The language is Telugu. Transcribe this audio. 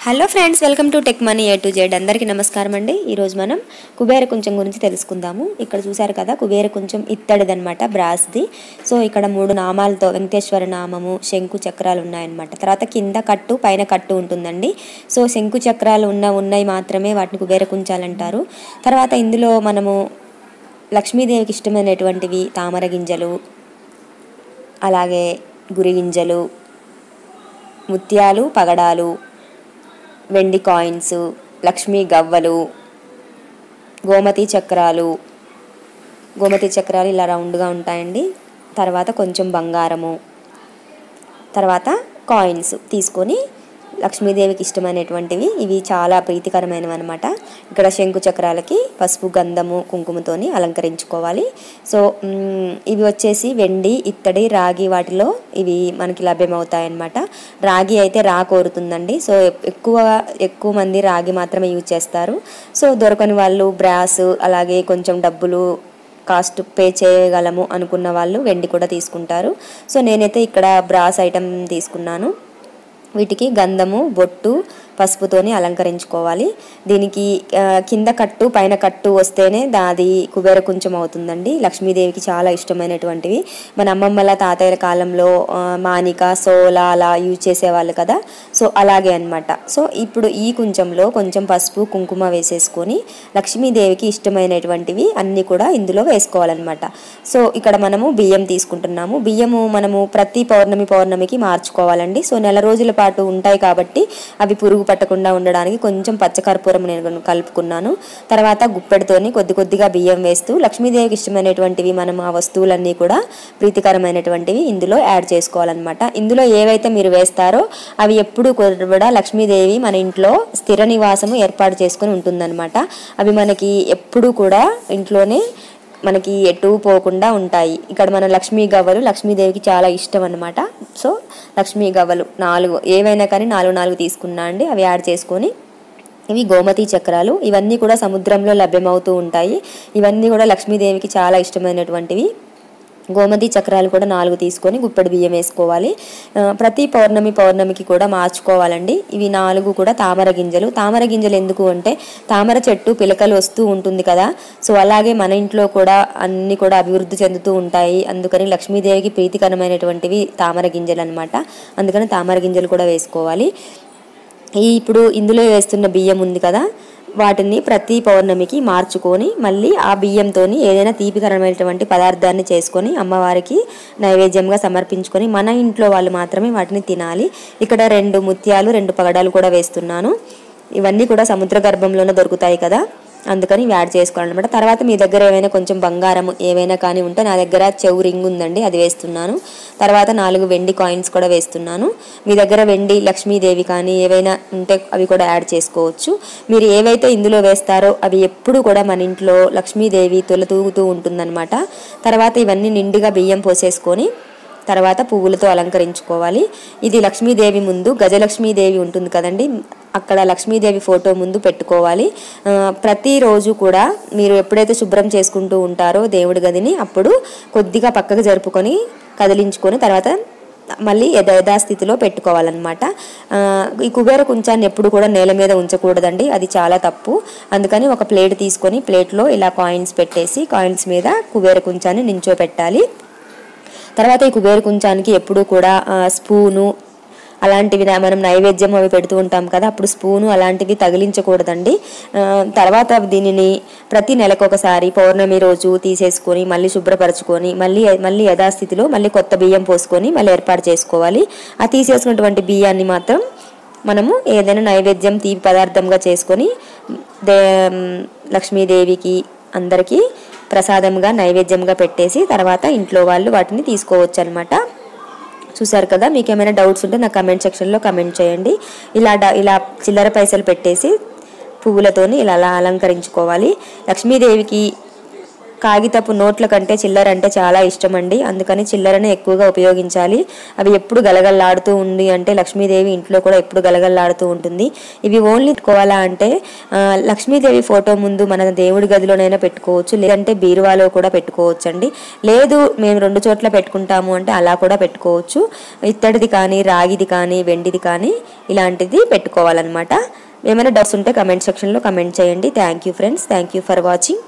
Hello friends, welcome to tech money A to Z. అందరికీ నమస్కారం అండి. ఈరోజు మనం కుబేర కుంచం గురించి తెలుసుకుందాము. ఇక్కడ చూసారు కదా, కుబేర కుంచం ఇత్తడిదనమాట, బ్రాస్ది. సో ఇక్కడ 3 నామాలతో వెంకటేశ్వర నామము, శంకు చక్రాలు ఉన్నాయన్నమాట. తర్వాత కింద కట్టు పైన కట్టు ఉంటుందండి. సో శంకు చక్రాలు ఉన్నాయి మాత్రమే వాటిని కుబేర కుంచాలు అంటారు. తర్వాత ఇందులో మనము లక్ష్మీదేవికి ఇష్టమైనటువంటివి తామర గింజలు, అలాగే గురి గింజలు, ముత్యాలు, పగడాలు, వెండి కాయిన్స్, లక్ష్మీ గవ్వలు, గోమతి చక్రాలు ఇలా రౌండ్గా ఉంటాయండి. తర్వాత కొంచెం బంగారము, తర్వాత కాయిన్స్ తీసుకొని లక్ష్మీదేవికి ఇష్టమైనటువంటివి ఇవి చాలా ప్రీతికరమైనవి అనమాట. ఇక్కడ శంకు చక్రాలకి పసుపు, గంధము, కుంకుమతోని అలంకరించుకోవాలి. సో ఇవి వచ్చేసి వెండి, ఇత్తడి, రాగి వాటిలో ఇవి మనకి లభ్యమవుతాయన్నమాట. రాగి అయితే కోరుతుందండి. సో ఎక్కువ మంది రాగి మాత్రమే యూజ్ చేస్తారు. సో దొరకని వాళ్ళు బ్రాస్, అలాగే కొంచెం డబ్బులు కాస్ట్ పే చేయగలము అనుకున్న వాళ్ళు వెండి కూడా తీసుకుంటారు. సో నేనైతే ఇక్కడ బ్రాస్ ఐటమ్ తీసుకున్నాను. వీటికి గంధము, బొట్టు, పసుపుతోని అలంకరించుకోవాలి. దీనికి కింద కట్టు పైన కట్టు వస్తేనే దాది కుబేర కుంచం అవుతుందండి. లక్ష్మీదేవికి చాలా ఇష్టమైనటువంటివి. మన అమ్మమ్మల తాతయ్యల కాలంలో మానిక, సోల అలా యూజ్ చేసేవాళ్ళు కదా. సో అలాగే అనమాట. సో ఇప్పుడు ఈ కుంచంలో కొంచెం పసుపు, కుంకుమ వేసేసుకొని లక్ష్మీదేవికి ఇష్టమైనటువంటివి అన్నీ కూడా ఇందులో వేసుకోవాలన్నమాట. సో ఇక్కడ మనము బియ్యం తీసుకుంటున్నాము. బియ్యము మనము ప్రతి పౌర్ణమికి మార్చుకోవాలండి. సో నెల రోజుల పాటు ఉంటాయి కాబట్టి అవి పురుగు పట్టకుండా ఉండడానికి కొంచెం పచ్చకర్పూరం నేను కలుపుకున్నాను. తర్వాత గుప్పెడితోని కొద్దిగా బియ్యం వేస్తూ లక్ష్మీదేవికి ఇష్టమైనటువంటివి మనం ఆ వస్తువులన్నీ కూడా ప్రీతికరమైనటువంటివి ఇందులో యాడ్ చేసుకోవాలన్నమాట. ఇందులో ఏవైతే మీరు వేస్తారో అవి ఎప్పుడు కూడా లక్ష్మీదేవి మన ఇంట్లో స్థిర నివాసము ఏర్పాటు చేసుకుని ఉంటుందన్నమాట. అవి మనకి ఎప్పుడు కూడా ఇంట్లోనే మనకి ఎటు పోకుండా ఉంటాయి. ఇక్కడ మన లక్ష్మీ గవ్వలు లక్ష్మీదేవికి చాలా ఇష్టం అనమాట. సో లక్ష్మీ గవ్వలు 4 ఏవైనా కానీ 4 తీసుకున్నా అండి. అవి యాడ్ చేసుకొని ఇవి గోమతి చక్రాలు. ఇవన్నీ కూడా సముద్రంలో లభ్యమవుతూ ఉంటాయి. ఇవన్నీ కూడా లక్ష్మీదేవికి చాలా ఇష్టమైనటువంటివి. గోమతి చక్రాలు కూడా 4 తీసుకొని గుప్పెడు బియ్యం వేసుకోవాలి. ప్రతి పౌర్ణమికి కూడా మార్చుకోవాలండి. ఇవి 4 కూడా తామర గింజలు ఎందుకు అంటే తామర చెట్టు పిలకలు వస్తూ ఉంటుంది కదా. సో అలాగే మన ఇంట్లో కూడా అన్ని కూడా అభివృద్ధి చెందుతూ ఉంటాయి. అందుకని లక్ష్మీదేవికి ప్రీతికరమైనటువంటివి తామర గింజలు అనమాట. అందుకని తామర గింజలు కూడా వేసుకోవాలి. ఇప్పుడు ఇందులో వేస్తున్న బియ్యం ఉంది కదా, వాటిని ప్రతి పౌర్ణమికి మార్చుకొని మళ్ళీ ఆ బియ్యంతో ఏదైనా తీపికరమైనటువంటి పదార్థాన్ని చేసుకొని అమ్మవారికి నైవేద్యంగా సమర్పించుకొని మన ఇంట్లో వాళ్ళు మాత్రమే వాటిని తినాలి. ఇక్కడ 2 ముత్యాలు, 2 పగడాలు కూడా వేస్తున్నాను. ఇవన్నీ కూడా సముద్ర గర్భంలోనే దొరుకుతాయి కదా, అందుకని యాడ్ చేసుకోవాలన్నమాట. తర్వాత మీ దగ్గర ఏమైనా కొంచెం బంగారం ఏవైనా కానీ ఉంటే, నా దగ్గర చెవు రింగ్ ఉందండి, అది వేస్తున్నాను. తర్వాత 4 వెండి కాయిన్స్ కూడా వేస్తున్నాను. మీ దగ్గర వెండి లక్ష్మీదేవి కానీ ఏవైనా ఉంటే అవి కూడా యాడ్ చేసుకోవచ్చు. మీరు ఏవైతే ఇందులో వేస్తారో అవి ఎప్పుడు కూడా మన ఇంట్లో లక్ష్మీదేవి తొలతూగుతూ ఉంటుందన్నమాట. తర్వాత ఇవన్నీ నిండుగా బియ్యం పోసేసుకొని తర్వాత పువ్వులతో అలంకరించుకోవాలి. ఇది లక్ష్మీదేవి ముందు గజలక్ష్మీదేవి ఉంటుంది కదండి, అక్కడ లక్ష్మీదేవి ఫోటో ముందు పెట్టుకోవాలి. ప్రతిరోజు కూడా మీరు ఎప్పుడైతే శుభ్రం చేసుకుంటూ ఉంటారో దేవుడి గదిని, అప్పుడు కొద్దిగా పక్కకు జరుపుకొని కదిలించుకొని తర్వాత మళ్ళీ యథాస్థితిలో పెట్టుకోవాలన్నమాట. ఈ కుబేర కుంచాన్ని ఎప్పుడు కూడా నేల మీద ఉంచకూడదండి, అది చాలా తప్పు. అందుకని ఒక ప్లేట్ తీసుకొని ప్లేట్లో ఇలా కాయిన్స్ పెట్టేసి కాయిన్స్ మీద కుబేర కుంచాన్ని నించోపెట్టాలి. తర్వాత ఈ కుబేర కుంచానికి ఎప్పుడు కూడా స్పూను అలాంటివి మనం నైవేద్యం అవి పెడుతూ ఉంటాం కదా, అప్పుడు స్పూను అలాంటివి తగిలించకూడదండి. తర్వాత దీనిని ప్రతి నెలకొకసారి పౌర్ణమి రోజు తీసేసుకొని మళ్ళీ శుభ్రపరచుకొని మళ్ళీ యథాస్థితిలో మళ్ళీ కొత్త బియ్యం పోసుకొని మళ్ళీ ఏర్పాటు చేసుకోవాలి. ఆ తీసేసుకున్నటువంటి బియ్యాన్ని మాత్రం మనము ఏదైనా నైవేద్యం తీపి పదార్థంగా చేసుకొని లక్ష్మీదేవికి అందరికీ ప్రసాదంగా నైవేద్యంగా పెట్టేసి తర్వాత ఇంట్లో వాళ్ళు వాటిని తీసుకోవచ్చు అనమాట. చూసారు కదా, మీకు ఏమైనా డౌట్స్ ఉంటే నా కమెంట్ సెక్షన్లో కమెంట్ చేయండి. ఇలా చిల్లర పైసలు పెట్టేసి పువ్వులతోని ఇలా అలంకరించుకోవాలి. లక్ష్మీదేవికి కాగితపు నోట్ల కంటే చిల్లర అంటే చాలా ఇష్టం అండి. అందుకని చిల్లరనే ఎక్కువగా ఉపయోగించాలి. అవి ఎప్పుడు గలగల్లాడుతూ ఉంది అంటే లక్ష్మీదేవి ఇంట్లో కూడా ఎప్పుడు గలగల్లాడుతూ ఉంటుంది. ఇవి ఓన్లీ పెట్టుకోవాలా అంటే లక్ష్మీదేవి ఫోటో ముందు మన దేవుడి గదిలోనైనా పెట్టుకోవచ్చు, లేదంటే బీరువాలో కూడా పెట్టుకోవచ్చు అండి. లేదు మేము 2 చోట్ల పెట్టుకుంటాము అంటే అలా కూడా పెట్టుకోవచ్చు. ఇత్తడిది కానీ, రాగిది కానీ, వెండిది కానీ ఇలాంటిది పెట్టుకోవాలన్నమాట. ఏమైనా డౌట్స్ ఉంటే కమెంట్ సెక్షన్లో కమెంట్ చేయండి. Thank you friends. Thank you for watching.